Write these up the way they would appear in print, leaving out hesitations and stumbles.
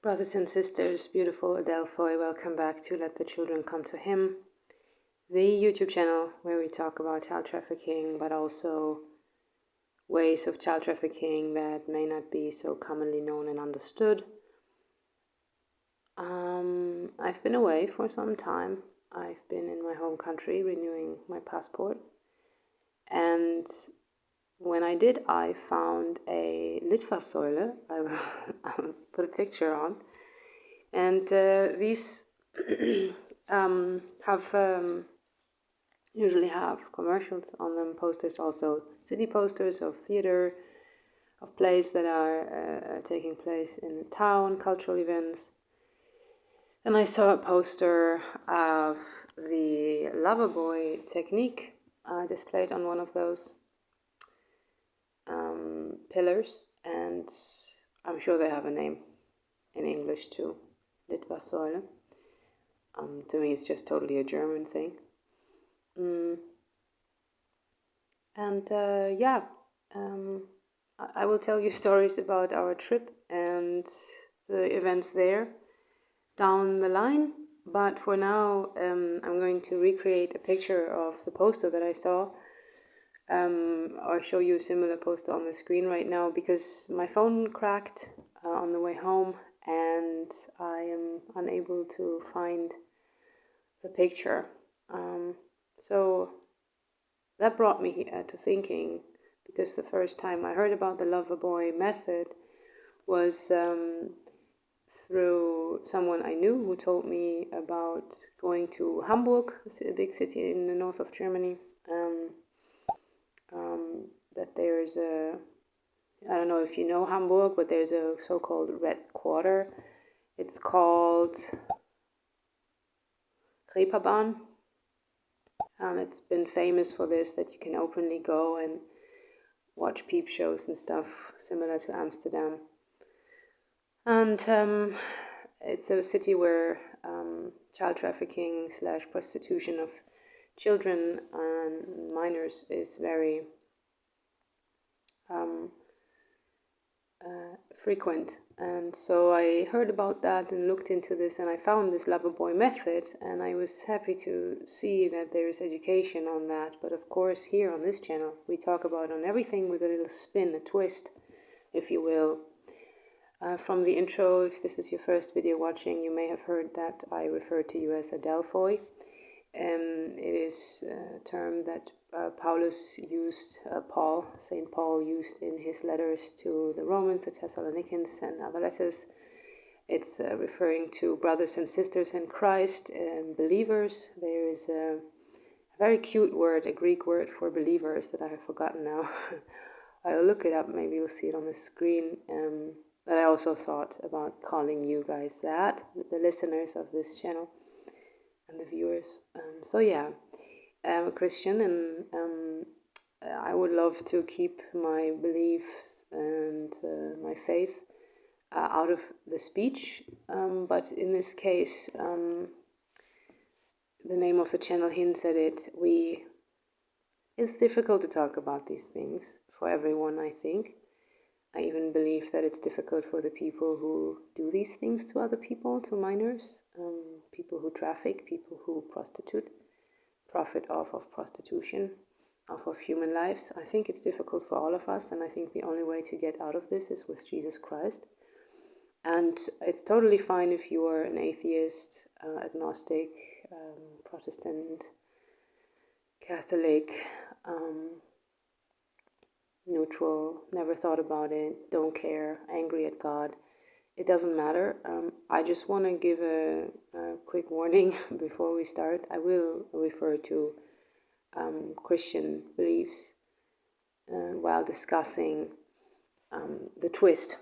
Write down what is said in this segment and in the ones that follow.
Brothers and sisters, beautiful Adelphoi, welcome back to Let the Children Come to Him, the YouTube channel where we talk about child trafficking, but also ways of child trafficking that may not be so commonly known and understood. I've been away for some time. I've been in my home country renewing my passport, and when I did, I found a Litfaßsäule. I will put a picture on. And these usually have commercials on them, posters, also city posters of theater, of plays that are taking place in the town, cultural events. And I saw a poster of the lover boy technique displayed on one of those pillars, and I'm sure they have a name in English too. Litfaßsäule. To me, it's just totally a German thing. I will tell you stories about our trip and the events there down the line. But for now, I'm going to recreate a picture of the poster that I saw, or show you a similar poster on the screen right now, because my phone cracked on the way home, and I am unable to find the picture. So that brought me to thinking, because the first time I heard about the lover boy method was through someone I knew who told me about going to Hamburg, a big city in the north of Germany. That there's a, I don't know if you know Hamburg, but there's a so-called Red Quarter. It's called Reeperbahn, and it's been famous for this, that you can openly go and watch peep shows and stuff, similar to Amsterdam. And it's a city where child trafficking / prostitution of children and minors is very frequent. And so I heard about that and looked into this, and I found this lover boy method, and I was happy to see that there is education on that. But of course, here on this channel, we talk about on everything with a little spin, a twist, if you will. From the intro, if this is your first video watching, you may have heard that I refer to you as Adelphoi. It is a term that Paulus used, St. Paul used in his letters to the Romans, the Thessalonians, and other letters. It's referring to brothers and sisters in Christ and believers. There is a very cute word, a Greek word for believers that I have forgotten now. I'll look it up, maybe you'll see it on the screen. But I also thought about calling you guys that, the listeners of this channel and the viewers. So yeah, I'm a Christian, and I would love to keep my beliefs and my faith out of the speech. But in this case, the name of the channel hints at it. It's difficult to talk about these things for everyone, I think. I even believe that it's difficult for the people who do these things to other people, to minors, people who traffic, people who prostitute, profit off of prostitution, off of human lives. I think it's difficult for all of us, and I think the only way to get out of this is with Jesus Christ. And it's totally fine if you are an atheist, agnostic, Protestant, Catholic, neutral, never thought about it, don't care, angry at God. It doesn't matter. I just want to give a quick warning before we start. I will refer to Christian beliefs while discussing the twist.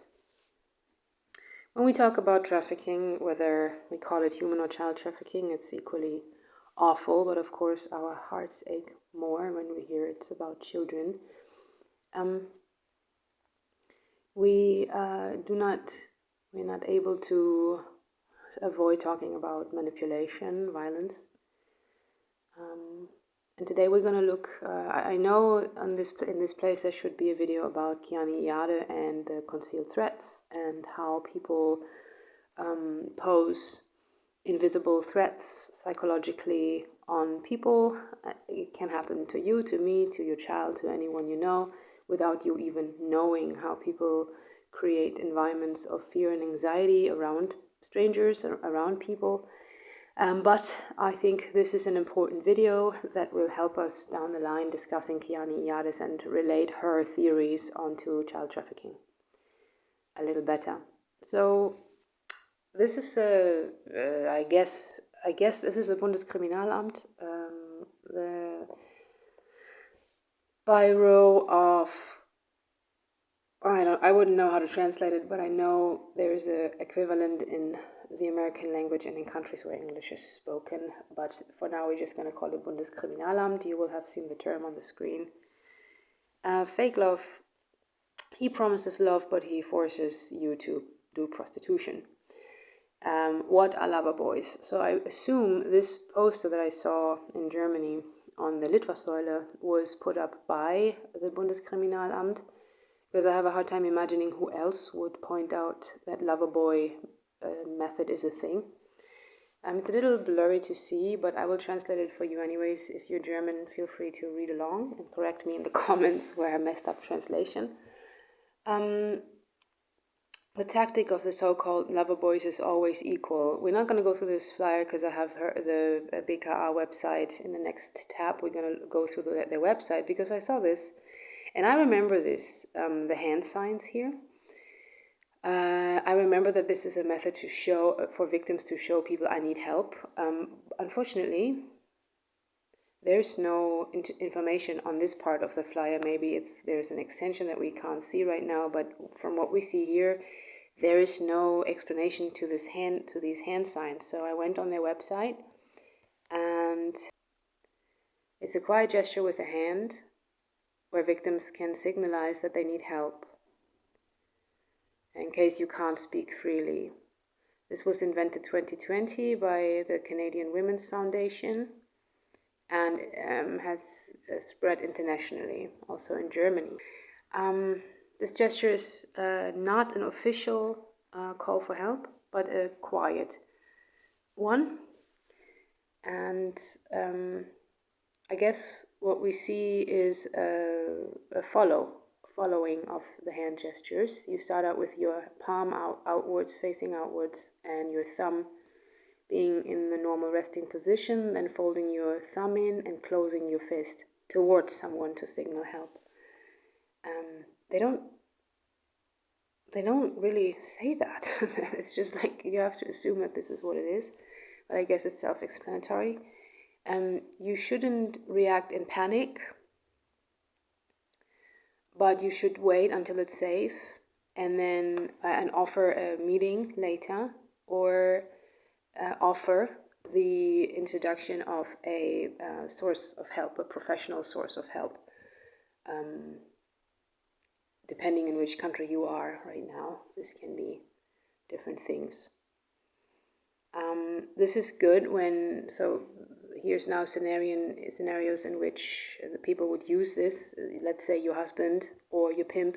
When we talk about trafficking, whether we call it human or child trafficking, it's equally awful, but of course our hearts ache more when we hear it's about children. We're not able to avoid talking about manipulation, violence. And today we're going to look, I know in this place there should be a video about Kiani Iade and the concealed threats, and how people pose invisible threats psychologically on people. It can happen to you, to me, to your child, to anyone you know, without you even knowing how people create environments of fear and anxiety around strangers, around people. But I think this is an important video that will help us down the line discussing Kiani Iyades and relate her theories onto child trafficking a little better. So this is I guess this is the Bundeskriminalamt, the Bureau of, I wouldn't know how to translate it, but I know there's an equivalent in the American language and in countries where English is spoken. But for now, we're just going to call it Bundeskriminalamt. You will have seen the term on the screen. Fake love. He promises love, but he forces you to do prostitution. What are lover boys? So I assume this poster that I saw in Germany on the Litfaßsäule was put up by the Bundeskriminalamt, because I have a hard time imagining who else would point out that lover boy method is a thing. It's a little blurry to see, but I will translate it for you anyways. If you're German, feel free to read along and correct me in the comments where I messed up translation. The tactic of the so-called lover boys is always equal. We're not going to go through this flyer because I have the BKA website in the next tab. We're going to go through their website because I saw this and I remember this, the hand signs here. I remember that this is a method to show, for victims to show people I need help. Unfortunately, there's no information on this part of the flyer. Maybe there's an extension that we can't see right now, but from what we see here, there is no explanation to these hand signs. So I went on their website, and it's a quiet gesture with a hand where victims can signalize that they need help in case you can't speak freely. This was invented 2020 by the Canadian Women's Foundation and has spread internationally, also in Germany. This gesture is not an official call for help, but a quiet one. And I guess what we see is a following of the hand gestures. You start out with your palm outwards, facing outwards, and your thumb being in the normal resting position, then folding your thumb in and closing your fist towards someone to signal help. They don't really say that. It's just like you have to assume that this is what it is, but I guess it's self-explanatory. You shouldn't react in panic, but you should wait until it's safe and then and offer a meeting later, or offer the introduction of a source of help, a professional source of help, depending in which country you are right now. This can be different things. This is good when, so here's now scenarios in which the people would use this. Let's say your husband or your pimp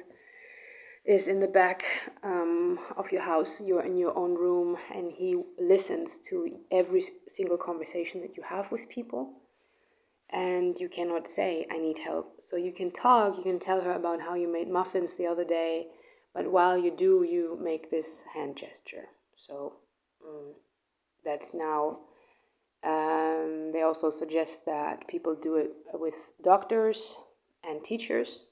is in the back of your house, you're in your own room, and he listens to every single conversation that you have with people, and you cannot say, I need help. So you can talk, you can tell her about how you made muffins the other day, but while you do, you make this hand gesture. So that's now, they also suggest that people do it with doctors and teachers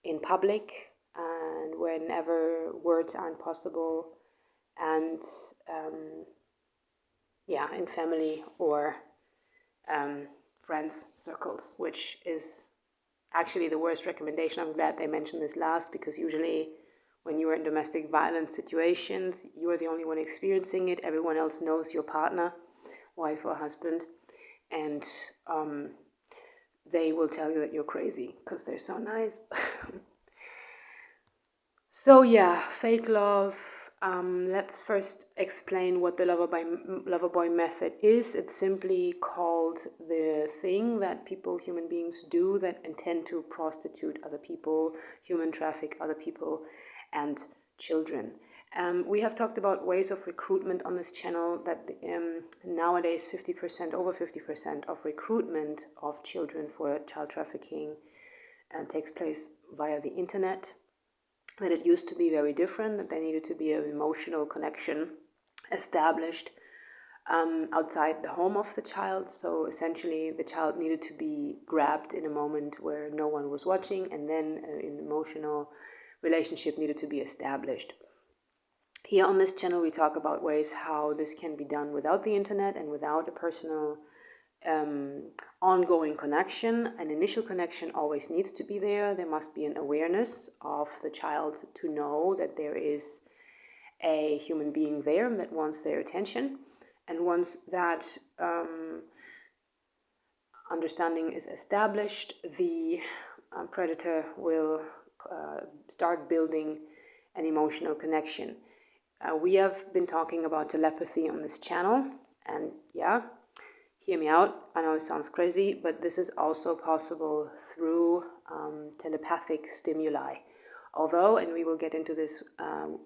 in public, and whenever words aren't possible, and in family or friends circles, which is actually the worst recommendation. I'm glad they mentioned this last, because usually when you are in domestic violence situations, you are the only one experiencing it. Everyone else knows your partner, wife or husband, and they will tell you that you're crazy because they're so nice. So yeah, fake love. Let's first explain what the lover boy method is. It's simply called the thing that human beings do that intend to prostitute other people, human traffic other people and children. We have talked about ways of recruitment on this channel, that nowadays 50%, over 50% of recruitment of children for child trafficking takes place via the internet, that it used to be very different, that there needed to be an emotional connection established outside the home of the child. So essentially the child needed to be grabbed in a moment where no one was watching, and then an emotional relationship needed to be established. Here on this channel we talk about ways how this can be done without the internet and without a personal ongoing connection. An initial connection always needs to be there. There must be an awareness of the child to know that there is a human being there that wants their attention. And once that understanding is established, the predator will start building an emotional connection. We have been talking about telepathy on this channel, and yeah, hear me out. I know it sounds crazy, but this is also possible through telepathic stimuli. Although, and we will get into this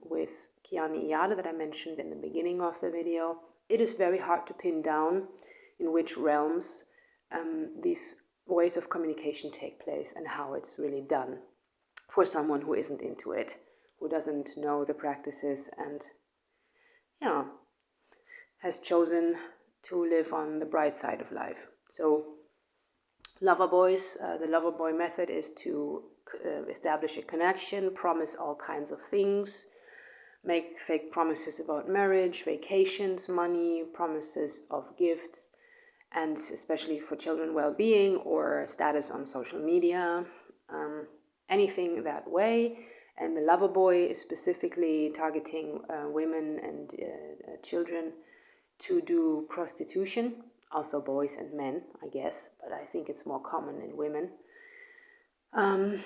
with Kiani Iyade that I mentioned in the beginning of the video, it is very hard to pin down in which realms these ways of communication take place and how it's really done for someone who isn't into it, who doesn't know the practices, and has chosen to live on the bright side of life. So lover boys, the lover boy method is to establish a connection, promise all kinds of things, make fake promises about marriage, vacations, money, promises of gifts, and especially for children well-being or status on social media, anything that way. And the lover boy is specifically targeting women and children to do prostitution, also boys and men, I guess, but I think it's more common in women. And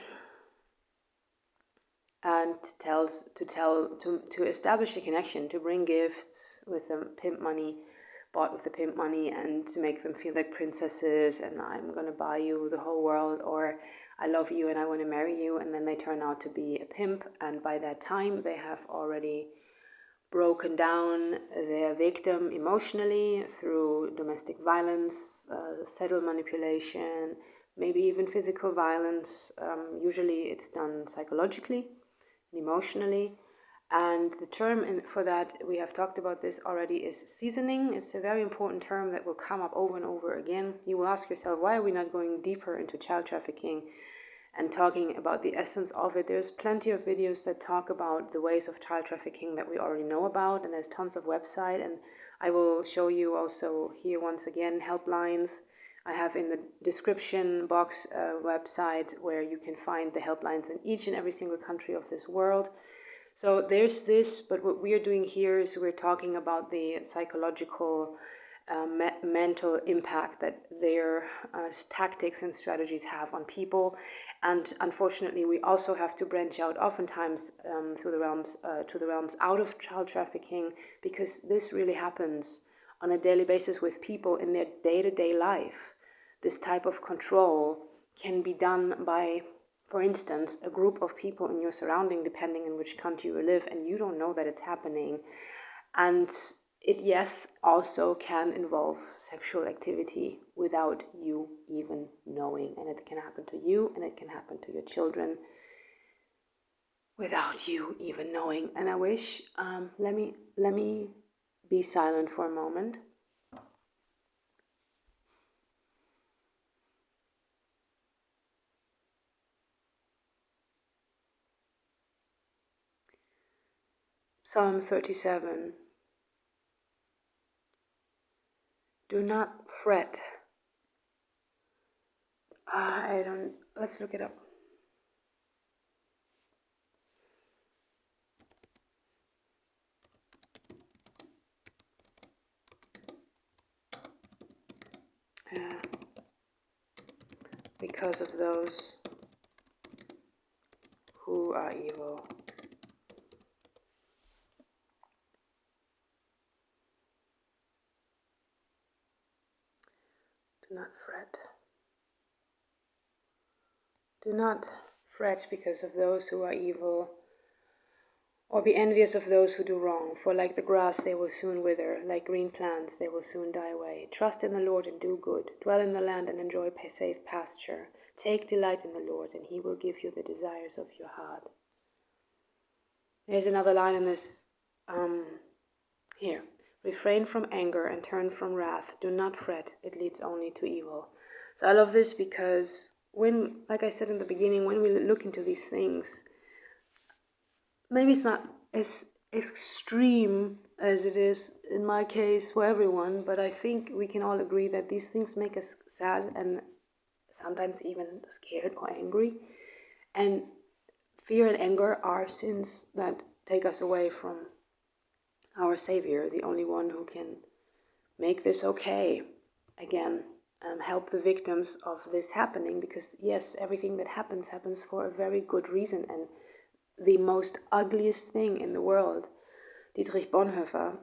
to establish a connection, to bring gifts with the pimp money, bought with the pimp money, and to make them feel like princesses, and I'm gonna buy you the whole world, or I love you and I want to marry you, and then they turn out to be a pimp, and by that time they have already broken down their victim emotionally through domestic violence, subtle manipulation, maybe even physical violence. Usually it's done psychologically and emotionally. And the term for that, we have talked about this already, is seasoning. It's a very important term that will come up over and over again. You will ask yourself, why are we not going deeper into child trafficking and talking about the essence of it? There's plenty of videos that talk about the ways of child trafficking that we already know about, and there's tons of website, and I will show you also here once again helplines. I have in the description box a website where you can find the helplines in each and every single country of this world. So there's this, but what we are doing here is we're talking about the psychological mental impact that their tactics and strategies have on people. And unfortunately, we also have to branch out oftentimes to the realms out of child trafficking, because this really happens on a daily basis with people in their day-to-day life. This type of control can be done by, for instance, a group of people in your surrounding, depending on which country you live, and you don't know that it's happening. And it, yes, also can involve sexual activity without you even knowing. And it can happen to you, and it can happen to your children without you even knowing. And I wish, let me be silent for a moment. Psalm 37. Do not fret. Let's look it up. Because of those who are evil. Do not fret. Do not fret because of those who are evil, Or be envious of those who do wrong, for like the grass they will soon wither, like green plants they will soon die away. Trust in the Lord and do good. Dwell in the land and enjoy safe pasture. Take delight in the Lord, and he will give you the desires of your heart. There's another line in this here. Refrain from anger and turn from wrath. Do not fret, it leads only to evil. So I love this because when, like I said in the beginning, when we look into these things, maybe it's not as extreme as it is in my case for everyone, but I think we can all agree that these things make us sad and sometimes even scared or angry. And fear and anger are sins that take us away from our Savior, the only one who can make this okay again. Help the victims of this happening, because yes, everything that happens for a very good reason. And the most ugliest thing in the world, Dietrich Bonhoeffer,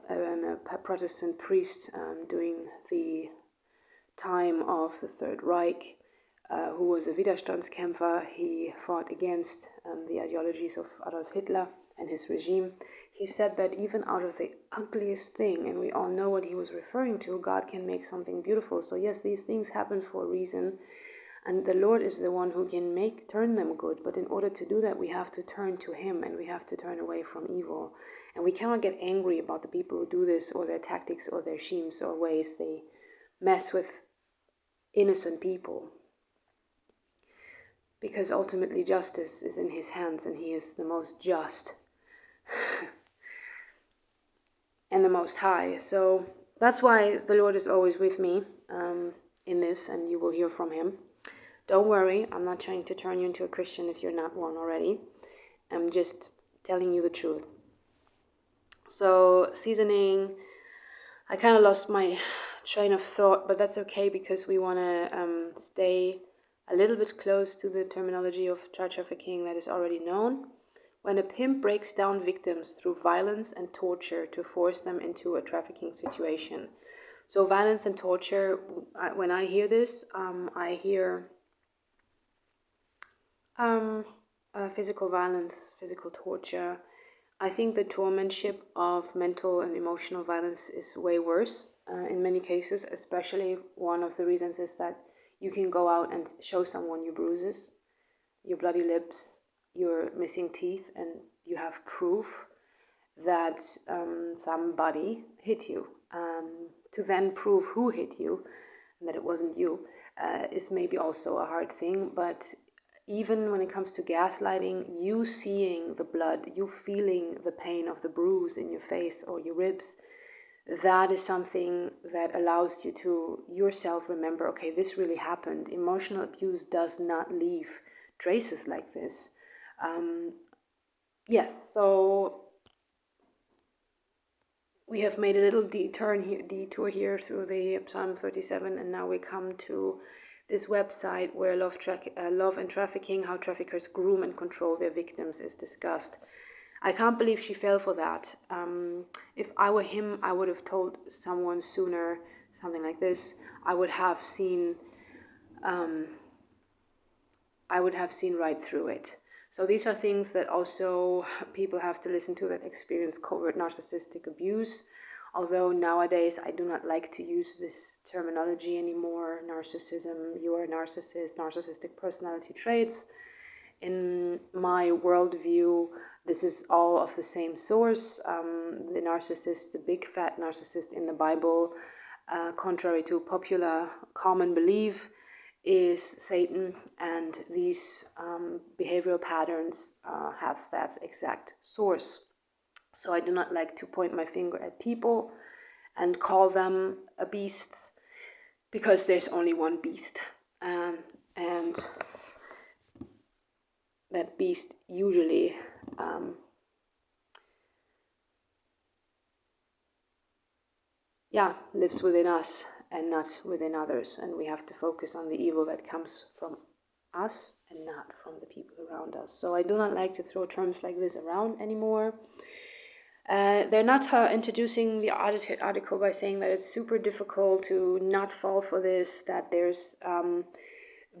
a Protestant priest during the time of the Third Reich, who was a Widerstandskämpfer, he fought against the ideologies of Adolf Hitler and his regime. He said that even out of the ugliest thing, and we all know what he was referring to, God can make something beautiful. So yes, these things happen for a reason, and the Lord is the one who can turn them good. But in order to do that, we have to turn to him, and we have to turn away from evil. And we cannot get angry about the people who do this, or their tactics, or their schemes, or ways they mess with innocent people. Because ultimately justice is in his hands, and he is the most just and the most high. So that's why the Lord is always with me in this, and you will hear from him. Don't worry, I'm not trying to turn you into a Christian if you're not one already. I'm just telling you the truth. So seasoning, I kind of lost my train of thought, but that's okay, because we want to stay a little bit close to the terminology of child trafficking that is already known. When a pimp breaks down victims through violence and torture to force them into a trafficking situation. So violence and torture, when I hear this, I hear physical violence, physical torture. I think the tormentship of mental and emotional violence is way worse in many cases, especially one of the reasons is that you can go out and show someone your bruises, your bloody lips, your missing teeth, and you have proof that somebody hit you. To then prove who hit you and that it wasn't you is maybe also a hard thing. But even when it comes to gaslighting, you seeing the blood, you feeling the pain of the bruise in your face or your ribs, that is something that allows you to yourself remember, okay, this really happened. Emotional abuse does not leave traces like this. Yes, so we have made a little detour here through the Psalm 37, and now we come to this website where love and trafficking, how traffickers groom and control their victims, is discussed. I can't believe she fell for that. If I were him, I would have told someone sooner, something like this. I would have seen right through it. So these are things that also people have to listen to that experience covert narcissistic abuse. Although nowadays I do not like to use this terminology anymore. Narcissism, you are a narcissist, narcissistic personality traits. In my worldview, this is all of the same source. The narcissist, the big fat narcissist in the Bible, contrary to popular common belief, is Satan, and these behavioral patterns have that exact source. So I do not like to point my finger at people and call them beasts, because there's only one beast, and that beast usually lives within us and not within others, and we have to focus on the evil that comes from us and not from the people around us. So I do not like to throw terms like this around anymore. They're not introducing the article by saying that it's super difficult to not fall for this, that there's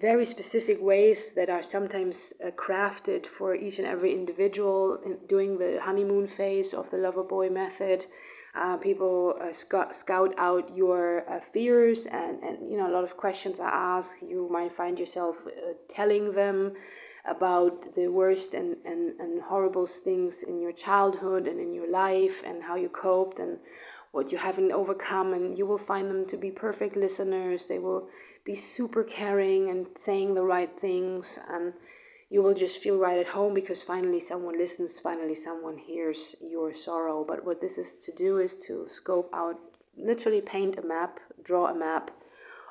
very specific ways that are sometimes crafted for each and every individual. During the honeymoon phase of the lover boy method, people scout out your fears, and a lot of questions are asked. You might find yourself telling them about the worst and horrible things in your childhood and in your life, and how you coped and what you haven't overcome, and you will find them to be perfect listeners. They will be super caring and saying the right things, and you will just feel right at home because finally someone listens, finally someone hears your sorrow. But what this is to do is to scope out, literally paint a map, draw a map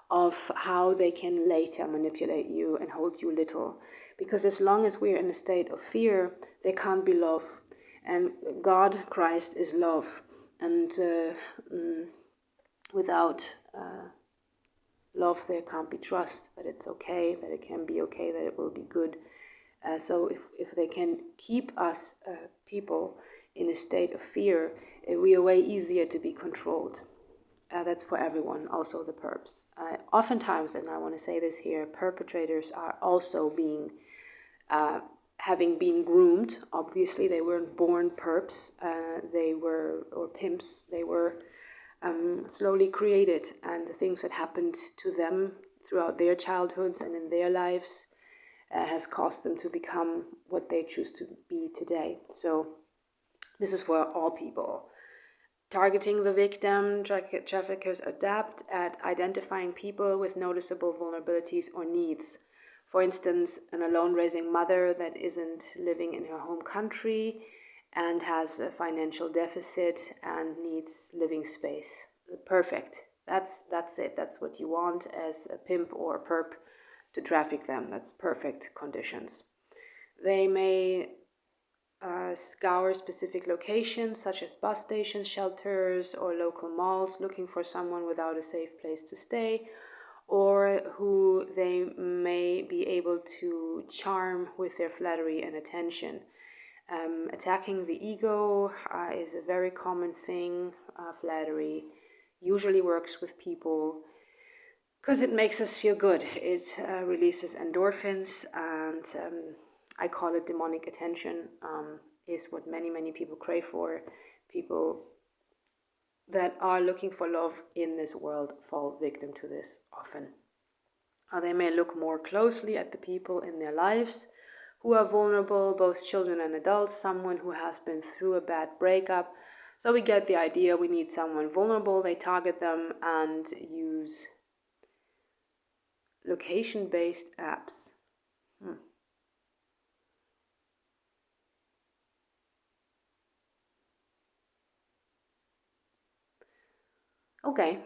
of how they can later manipulate you and hold you little. Because as long as we're in a state of fear, there can't be love. And God, Christ, is love. And without love, there can't be trust that it's okay, that it can be okay, that it will be good. So if they can keep us people in a state of fear, we are way easier to be controlled. That's for everyone, also the perps. Oftentimes, and I want to say this here, perpetrators are also being, having been groomed. Obviously, they weren't born perps, or pimps. They were slowly created, and the things that happened to them throughout their childhoods and in their lives has caused them to become what they choose to be today. So this is for all people. Targeting the victim, traffickers adapt at identifying people with noticeable vulnerabilities or needs. For instance, an alone raising mother that isn't living in her home country and has a financial deficit and needs living space. Perfect. That's it. That's what you want as a pimp or a perp, to traffic them. That's perfect conditions. They may scour specific locations such as bus stations, shelters, or local malls, looking for someone without a safe place to stay, or who they may be able to charm with their flattery and attention. Attacking the ego is a very common thing. Flattery usually works with people because it makes us feel good. It releases endorphins, and I call it demonic attention, is what many people crave for. People that are looking for love in this world fall victim to this often. They may look more closely at the people in their lives who are vulnerable, both children and adults, someone who has been through a bad breakup. So we get the idea, we need someone vulnerable. They target them and use location-based apps. Okay.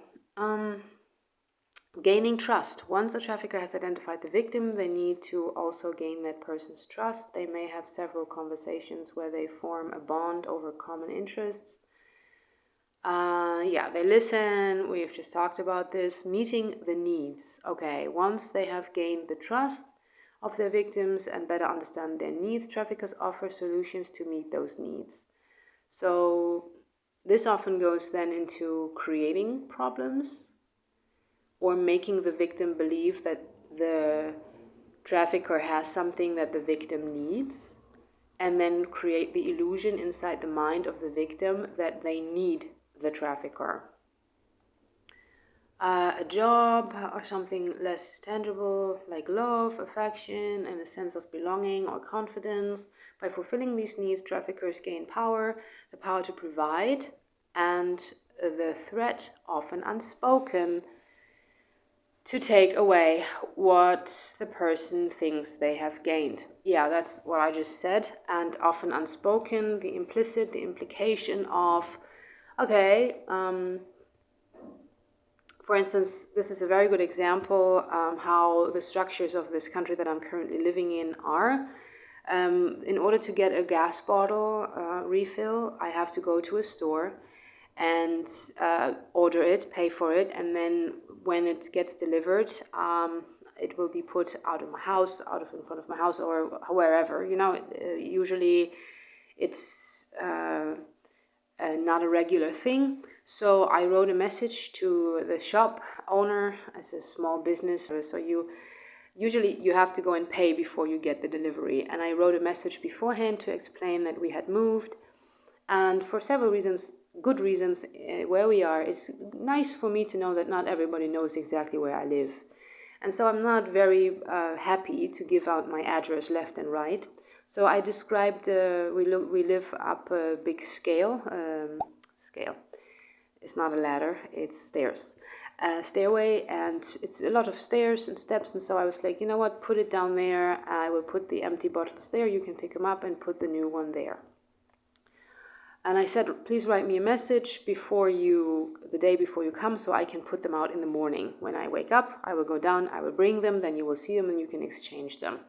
Gaining trust. Once a trafficker has identified the victim, they need to also gain that person's trust. They may have several conversations where they form a bond over common interests. They listen. We've just talked about this. Meeting the needs. Okay, once they have gained the trust of their victims and better understand their needs, traffickers offer solutions to meet those needs. So this often goes then into creating problems or making the victim believe that the trafficker has something that the victim needs, and then create the illusion inside the mind of the victim that they need the trafficker. A job or something less tangible like love, affection, and a sense of belonging or confidence. By fulfilling these needs, traffickers gain power, the power to provide, and the threat, often unspoken, to take away what the person thinks they have gained. Yeah, that's what I just said. And often unspoken, the implicit, the implication of, okay, for instance, this is a very good example how the structures of this country that I'm currently living in are. In order to get a gas bottle refill, I have to go to a store and order it, pay for it, and then when it gets delivered, it will be put out of my house, in front of my house, or wherever. Usually it's not a regular thing. So I wrote a message to the shop owner. It's a small business, so you usually you have to go and pay before you get the delivery. And I wrote a message beforehand to explain that we had moved. And for several reasons, good reasons, where we are, it's nice for me to know that not everybody knows exactly where I live. And so I'm not very happy to give out my address left and right. So I described, we live up a big scale. It's not a ladder, it's stairs. Stairway, and it's a lot of stairs and steps, and so I was like, you know what, put it down there. I will put the empty bottles there, you can pick them up, and put the new one there. And I said, please write me a message the day before you come, so I can put them out in the morning. When I wake up, I will go down, I will bring them, then you will see them and you can exchange them.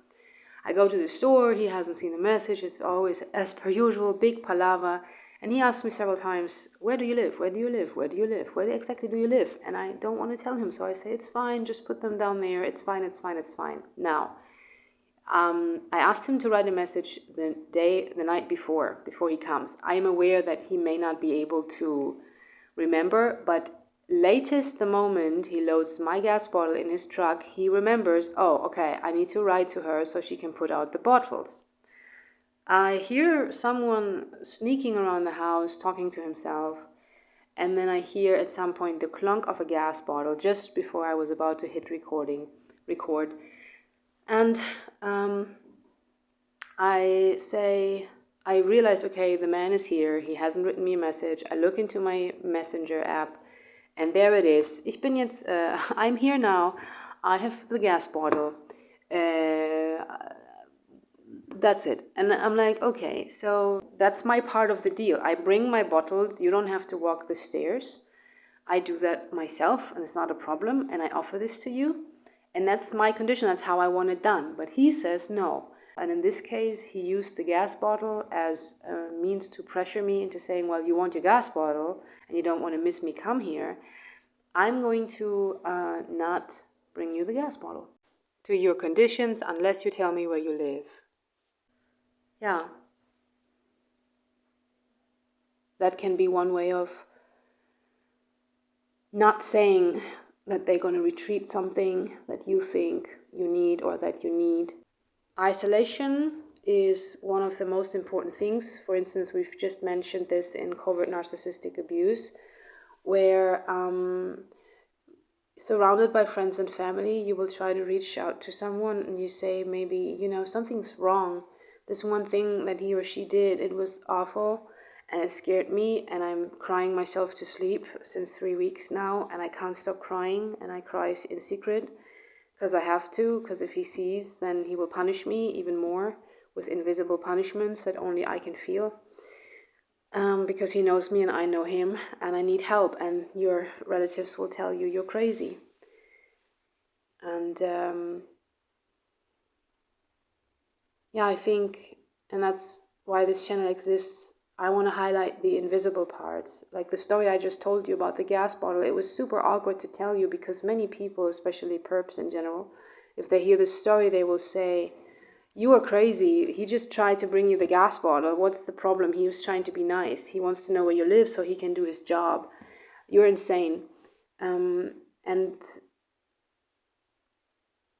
I go to the store, he hasn't seen the message, it's always, as per usual, big palaver. And he asked me several times, where do you live? Where do you live? Where do you live? Where exactly do you live? And I don't want to tell him, so I say, it's fine, just put them down there, it's fine, it's fine, it's fine. Now, I asked him to write a message the night before he comes. I am aware that he may not be able to remember, but latest the moment he loads my gas bottle in his truck, he remembers, oh, okay, I need to write to her so she can put out the bottles. I hear someone sneaking around the house, talking to himself, and then I hear at some point the clunk of a gas bottle just before I was about to hit record. And I realized, okay, the man is here. He hasn't written me a message. I look into my messenger app, and there it is. I'm here now. I have the gas bottle. That's it. And I'm like, okay, so that's my part of the deal. I bring my bottles. You don't have to walk the stairs. I do that myself, and it's not a problem. And I offer this to you. And that's my condition. That's how I want it done. But he says no. And in this case, he used the gas bottle as a means to pressure me into saying, well, you want your gas bottle and you don't want to miss me come here. I'm going to not bring you the gas bottle to your conditions unless you tell me where you live. Yeah. That can be one way of not saying that they're going to retreat something that you think you need or that you need. Isolation is one of the most important things. For instance, we've just mentioned this in covert narcissistic abuse, where surrounded by friends and family, you will try to reach out to someone and you say, maybe, something's wrong. This one thing that he or she did, it was awful and it scared me, and I'm crying myself to sleep since 3 weeks now, and I can't stop crying, and I cry in secret because I have to, because if he sees, then he will punish me even more with invisible punishments that only I can feel. Because he knows me and I know him, and I need help, and your relatives will tell you you're crazy. And I think, and that's why this channel exists, I want to highlight the invisible parts. Like the story I just told you about the gas bottle, it was super awkward to tell you because many people, especially perps in general, if they hear this story, they will say, you are crazy. He just tried to bring you the gas bottle. What's the problem? He was trying to be nice. He wants to know where you live so he can do his job. You're insane. And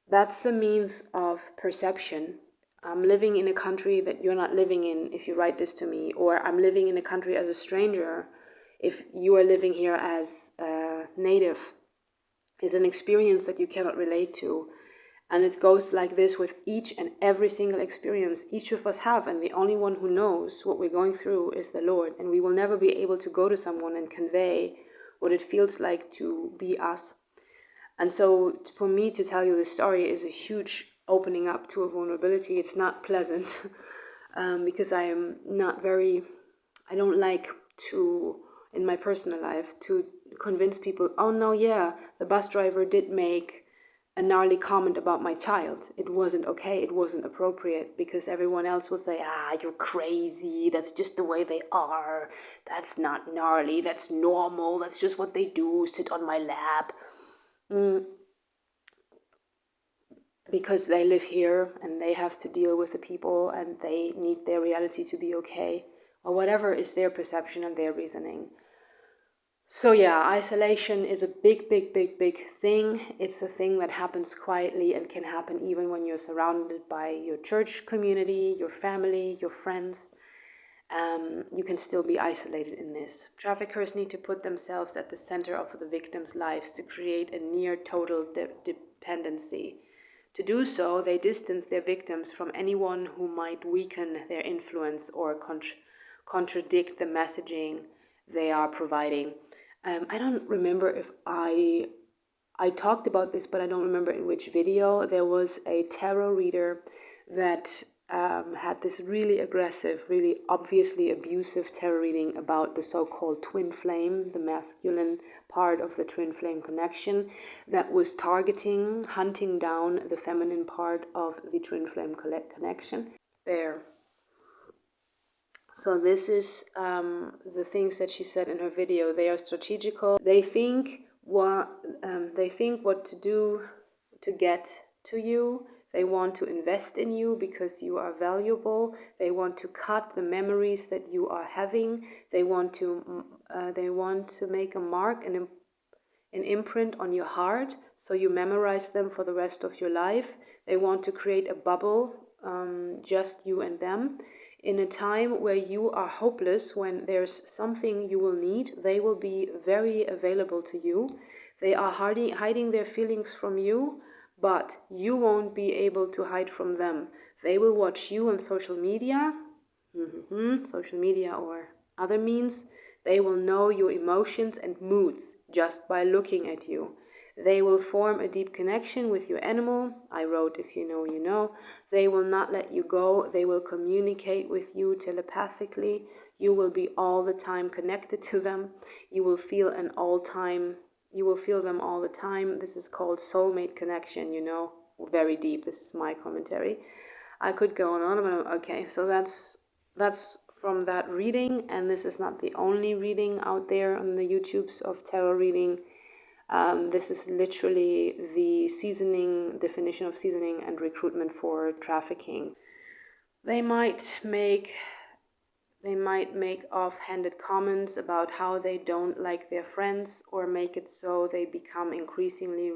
that's a means of perception. I'm living in a country that you're not living in if you write this to me, or I'm living in a country as a stranger if you are living here as a native. It's an experience that you cannot relate to. And it goes like this with each and every single experience each of us have, and the only one who knows what we're going through is the Lord, and we will never be able to go to someone and convey what it feels like to be us. And so for me to tell you this story is a huge opening up to a vulnerability. It's not pleasant because I don't like to, in my personal life, to convince people, oh no, yeah, the bus driver did make a gnarly comment about my child. It wasn't okay, it wasn't appropriate, because everyone else will say, you're crazy, that's just the way they are, that's not gnarly, that's normal, that's just what they do, sit on my lap. Because they live here and they have to deal with the people and they need their reality to be okay, or whatever is their perception and their reasoning. So yeah, isolation is a big, big, big, big thing. It's a thing that happens quietly and can happen even when you're surrounded by your church community, your family, your friends. You can still be isolated in this. Traffickers need to put themselves at the center of the victims' lives to create a near total dependency. To do so, they distance their victims from anyone who might weaken their influence or contradict the messaging they are providing. I don't remember if I talked about this, but I don't remember in which video. There was a tarot reader that had this really aggressive, really obviously abusive tarot reading about the so-called twin flame, the masculine part of the twin flame connection, that was targeting, hunting down the feminine part of the twin flame connection. There. So this is the things that she said in her video. They are strategical. They think what to do to get to you. They want to invest in you because you are valuable. They want to cut the memories that you are having. They want to make a mark, an imprint on your heart, so you memorize them for the rest of your life. They want to create a bubble, just you and them. In a time where you are hopeless, when there's something you will need, they will be very available to you. They are hiding their feelings from you, but you won't be able to hide from them. They will watch you on social media, or other means. They will know your emotions and moods just by looking at you. They will form a deep connection with your animal. I wrote, if you know, you know. They will not let you go. They will communicate with you telepathically. You will be all the time connected to them. You will feel them all the time. This is called soulmate connection, you know, very deep. This is my commentary. I could go on, but okay, so that's from that reading, and this is not the only reading out there on the YouTubes of tarot reading. This is literally the definition of seasoning and recruitment for trafficking. They might make offhanded comments about how they don't like their friends, or make it so they become increasingly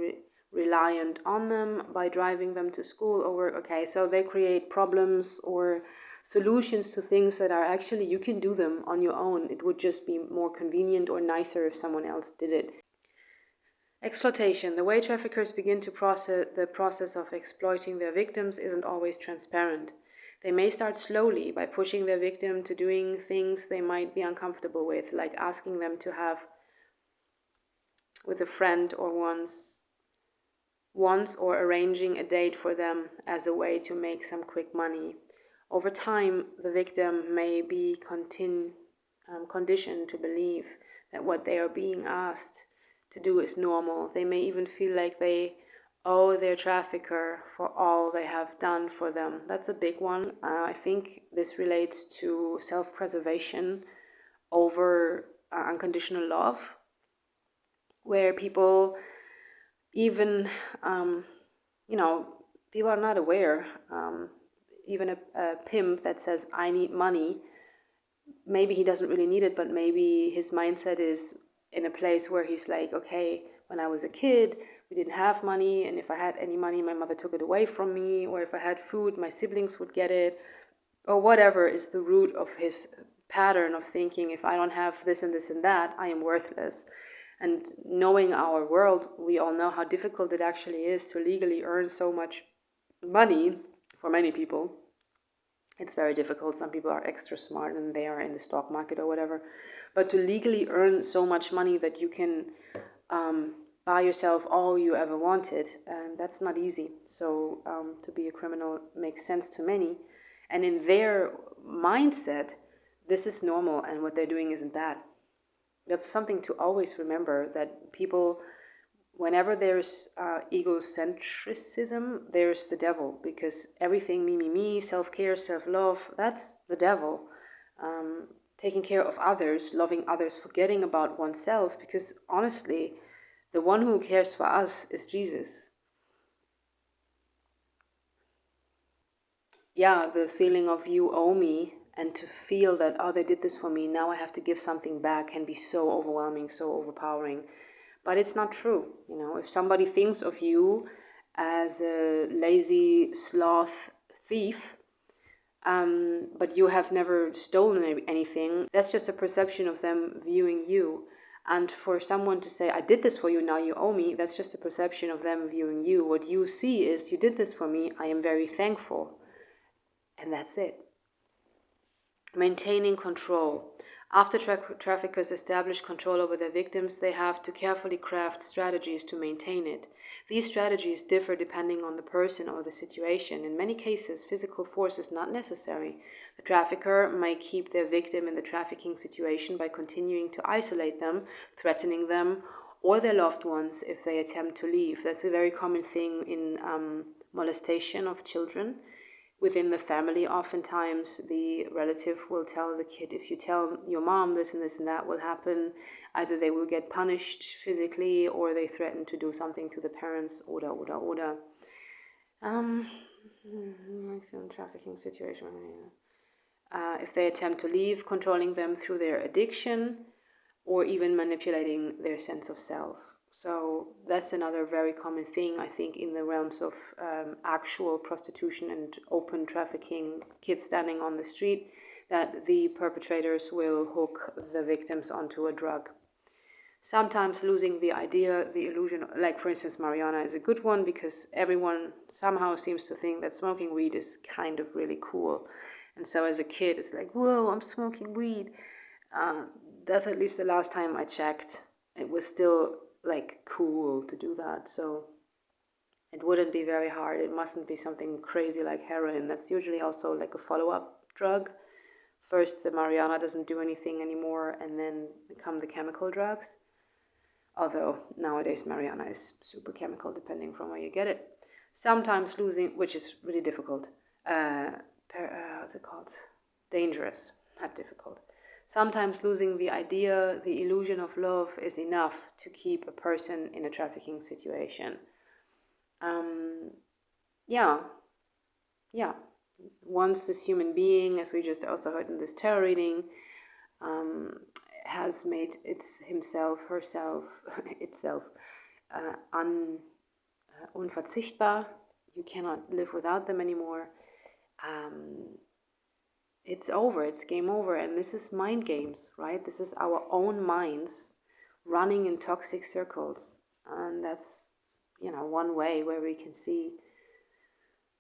reliant on them by driving them to school or work. Okay, so they create problems or solutions to things that are actually, you can do them on your own. It would just be more convenient or nicer if someone else did it. Exploitation. The way traffickers begin to the process of exploiting their victims isn't always transparent. They may start slowly by pushing their victim to doing things they might be uncomfortable with, like asking them to have with a friend or once, or arranging a date for them as a way to make some quick money. Over time, the victim may be conditioned to believe that what they are being asked to do is normal. They may even feel like they owe their trafficker for all they have done for them. That's a big one. I think this relates to self-preservation over unconditional love, where people even, people are not aware. Even a pimp that says, I need money, maybe he doesn't really need it, but maybe his mindset is in a place where he's like, okay, when I was a kid, we didn't have money, and if I had any money, my mother took it away from me, or if I had food, my siblings would get it, or whatever is the root of his pattern of thinking, if I don't have this and this and that, I am worthless. And knowing our world, we all know how difficult it actually is to legally earn so much money for many people. It's very difficult. Some people are extra smart and they are in the stock market or whatever. But to legally earn so much money that you can buy yourself all you ever wanted, that's not easy. So to be a criminal makes sense to many. And in their mindset, this is normal and what they're doing isn't bad. That's something to always remember, that people, whenever there's egocentrism, there's the devil, because everything me, self-care, self-love, that's the devil. Taking care of others, loving others, forgetting about oneself, because honestly, the one who cares for us is Jesus. Yeah, the feeling of you owe me, And to feel that, oh, they did this for me, now I have to give something back, can be so overwhelming, so overpowering. But it's not true. If somebody thinks of you as a lazy sloth thief, but you have never stolen anything, that's just a perception of them viewing you. And for someone to say, I did this for you, now you owe me, that's just a perception of them viewing you. What you see is, you did this for me, I am very thankful. And that's it. Maintaining control. After traffickers establish control over their victims, they have to carefully craft strategies to maintain it. These strategies differ depending on the person or the situation. In many cases, physical force is not necessary. The trafficker might keep their victim in the trafficking situation by continuing to isolate them, threatening them, or their loved ones if they attempt to leave. That's a very common thing in molestation of children. Within the family, oftentimes the relative will tell the kid, if you tell your mom this and that will happen, either they will get punished physically or they threaten to do something to the parents, oder. Trafficking situation. If they attempt to leave, controlling them through their addiction or even manipulating their sense of self. So that's another very common thing, I think, in the realms of actual prostitution and open trafficking, kids standing on the street, that the perpetrators will hook the victims onto a drug. Sometimes losing the idea, the illusion, like for instance, marijuana is a good one because everyone somehow seems to think that smoking weed is kind of really cool. And so as a kid, it's like, whoa, I'm smoking weed. That's at least the last time I checked. It was still like cool to do that, so it wouldn't be very hard. It mustn't be something crazy like heroin. That's usually also like a follow-up drug. First the marijuana doesn't do anything anymore, and then come the chemical drugs, although nowadays marijuana is super chemical depending from where you get it. Sometimes losing, which is really difficult, what's it called, dangerous, not difficult. Sometimes losing the idea, the illusion of love is enough to keep a person in a trafficking situation. Once this human being, as we just also heard in this tarot reading, has made itself unverzichtbar, you cannot live without them anymore. It's over, it's game over. And this is mind games, right? This is our own minds running in toxic circles. And that's, one way where we can see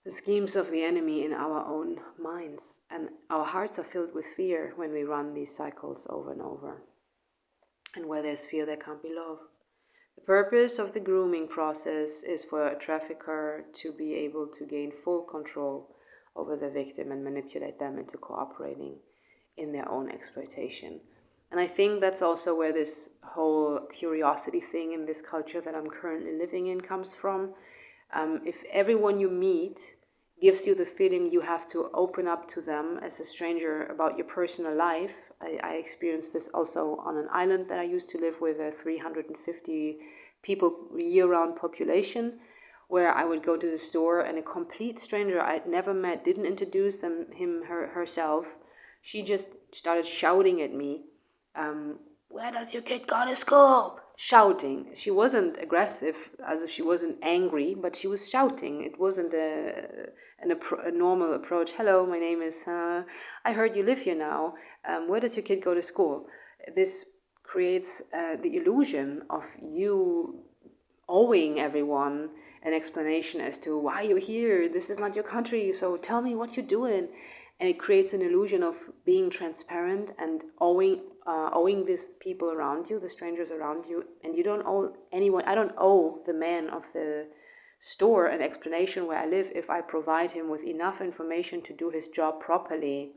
the schemes of the enemy in our own minds. And our hearts are filled with fear when we run these cycles over and over. And where there's fear, there can't be love. The purpose of the grooming process is for a trafficker to be able to gain full control over the victim and manipulate them into cooperating in their own exploitation. And I think that's also where this whole curiosity thing in this culture that I'm currently living in comes from. If everyone you meet gives you the feeling you have to open up to them as a stranger about your personal life, I experienced this also on an island that I used to live with, a 350 people year-round population, where I would go to the store and a complete stranger I'd never met, didn't introduce herself, she just started shouting at me, where does your kid go to school? Shouting. She wasn't aggressive, as if she wasn't angry, but she was shouting. It wasn't a normal approach. Hello, my name is, I heard you live here now. Where does your kid go to school? This creates the illusion of you owing everyone an explanation as to why you're here. This is not your country, so tell me what you're doing. And it creates an illusion of being transparent and owing these people around you, the strangers around you, and you don't owe anyone. I don't owe the man of the store an explanation where I live if I provide him with enough information to do his job properly,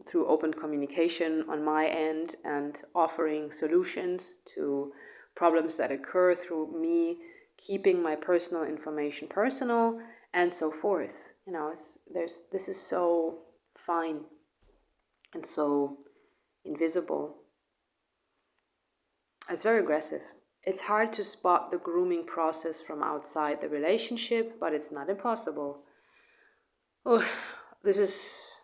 through open communication on my end and offering solutions to problems that occur through me keeping my personal information personal and so forth. This is so fine and so invisible. It's very aggressive. It's hard to spot the grooming process from outside the relationship, but it's not impossible. Oh, this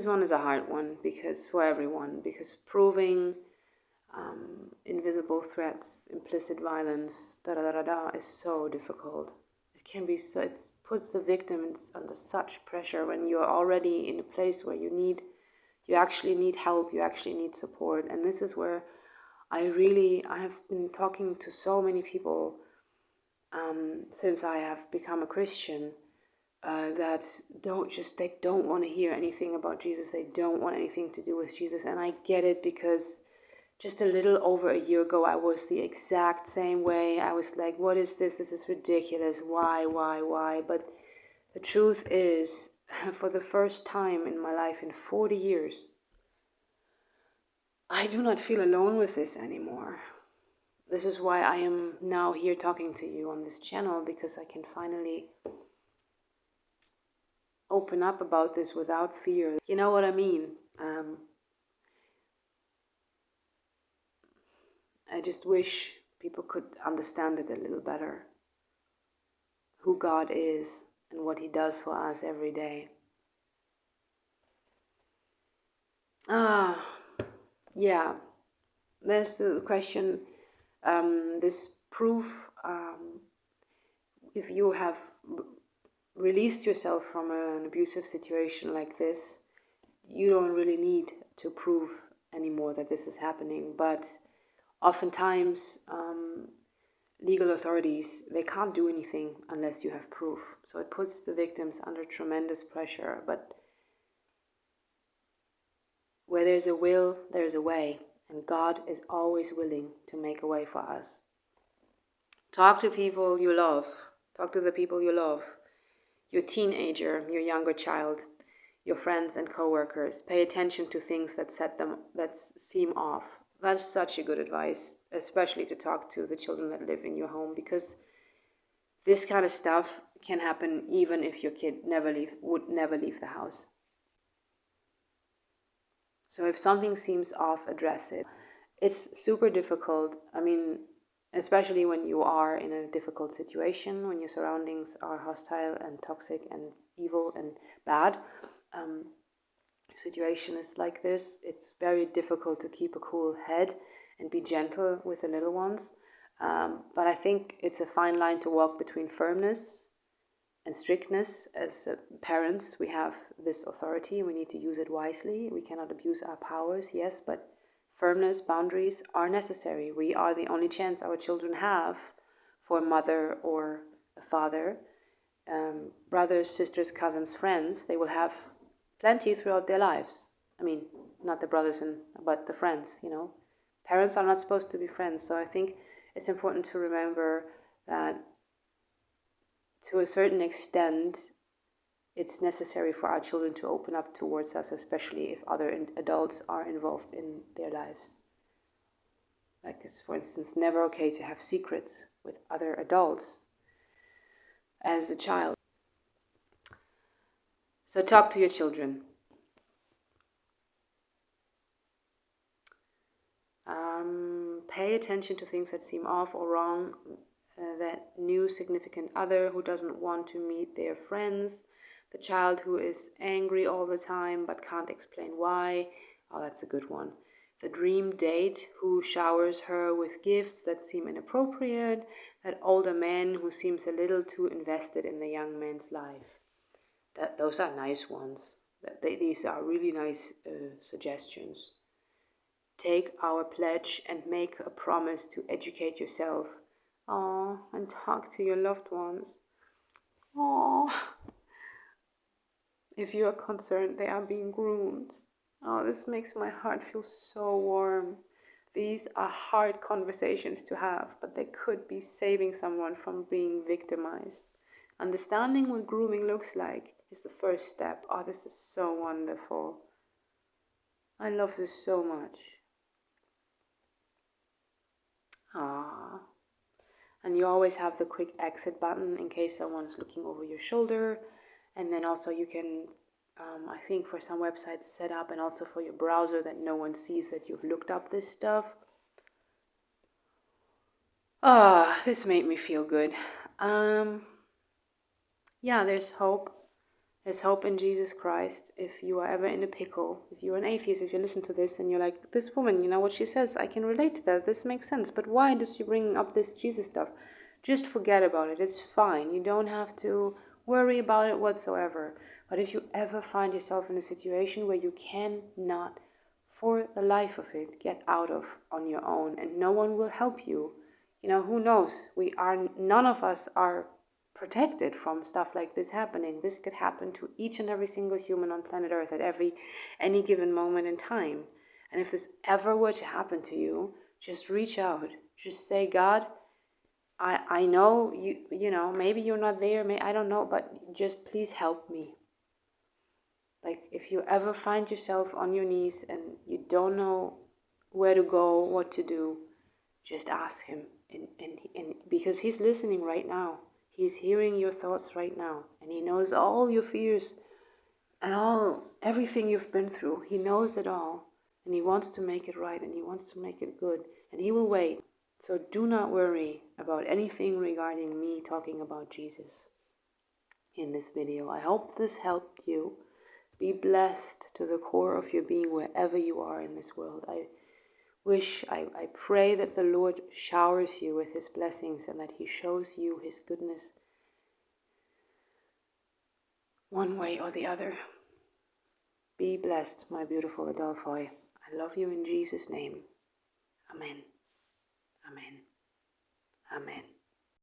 one is a hard one, because for everyone, because proving invisible threats, implicit violence, is so difficult. It can be so, it puts the victims under such pressure when you're already in a place where you actually need help, you actually need support. And this is where I have been talking to so many people since I have become a Christian, that they don't want to hear anything about Jesus. They don't want anything to do with Jesus. And I get it, because just a little over a year ago, I was the exact same way. I was like, what is this? This is ridiculous. Why? But the truth is, for the first time in my life in 40 years, I do not feel alone with this anymore. This is why I am now here talking to you on this channel, because I can finally open up about this without fear. You know what I mean? I just wish people could understand it a little better. Who God is and what He does for us every day. Yeah. There's the question, this proof, if you have released yourself from an abusive situation like this, you don't really need to prove anymore that this is happening. But oftentimes, legal authorities, they can't do anything unless you have proof. So it puts the victims under tremendous pressure. But where there's a will, there's a way. And God is always willing to make a way for us. Talk to people you love. Talk to the people you love. Your teenager, your younger child, your friends and co-workers. Pay attention to things that seem off. That's such a good advice, especially to talk to the children that live in your home, because this kind of stuff can happen even if your kid would never leave the house. So if something seems off, address it. It's super difficult. I mean, especially when you are in a difficult situation, when your surroundings are hostile and toxic and evil and bad. Situation is like this. It's very difficult to keep a cool head and be gentle with the little ones. But I think it's a fine line to walk between firmness and strictness. As parents, we have this authority. We need to use it wisely. We cannot abuse our powers, yes, but firmness, boundaries are necessary. We are the only chance our children have for a mother or a father. Brothers, sisters, cousins, friends, they will have plenty throughout their lives. I mean, not the brothers, but the friends, you know. Parents are not supposed to be friends. So I think it's important to remember that to a certain extent, it's necessary for our children to open up towards us, especially if other adults are involved in their lives. Like it's, for instance, never okay to have secrets with other adults as a child. So talk to your children. Pay attention to things that seem off or wrong. That new significant other who doesn't want to meet their friends. The child who is angry all the time but can't explain why. Oh, that's a good one. The dream date who showers her with gifts that seem inappropriate. That older man who seems a little too invested in the young man's life. Those are nice ones. These are really nice suggestions. Take our pledge and make a promise to educate yourself. Aww, and talk to your loved ones. Aww. If you are concerned they are being groomed. Oh, this makes my heart feel so warm. These are hard conversations to have, but they could be saving someone from being victimized. Understanding what grooming looks like is the first step. Oh, this is so wonderful. I love this so much. And you always have the quick exit button in case someone's looking over your shoulder. And then also you can, I think for some websites, set up, and also for your browser, that no one sees that you've looked up this stuff. This made me feel good. yeah, there's hope. There's hope in Jesus Christ. If you are ever in a pickle, if you're an atheist, if you listen to this and you're like, this woman, you know what she says, I can relate to that, this makes sense, but why does she bring up this Jesus stuff? Just forget about it. It's fine. You don't have to worry about it whatsoever. But if you ever find yourself in a situation where you cannot, for the life of it, get out of on your own and no one will help you, you know, who knows? None of us are protected from stuff like this happening. This could happen to each and every single human on planet Earth at any given moment in time. And if this ever were to happen to you, just reach out. Just say, God, I know you know, maybe you're not there, I don't know, but just please help me. Like, if you ever find yourself on your knees and you don't know where to go, what to do, just ask him. And because he's listening right now. He's hearing your thoughts right now. And he knows all your fears and everything you've been through. He knows it all. And he wants to make it right and he wants to make it good. And he will wait. So do not worry about anything regarding me talking about Jesus in this video. I hope this helped you. Be blessed to the core of your being wherever you are in this world. I pray that the Lord showers you with his blessings and that he shows you his goodness one way or the other. Be blessed, my beautiful Adelphoi. I love you in Jesus' name. Amen. Amen. Amen.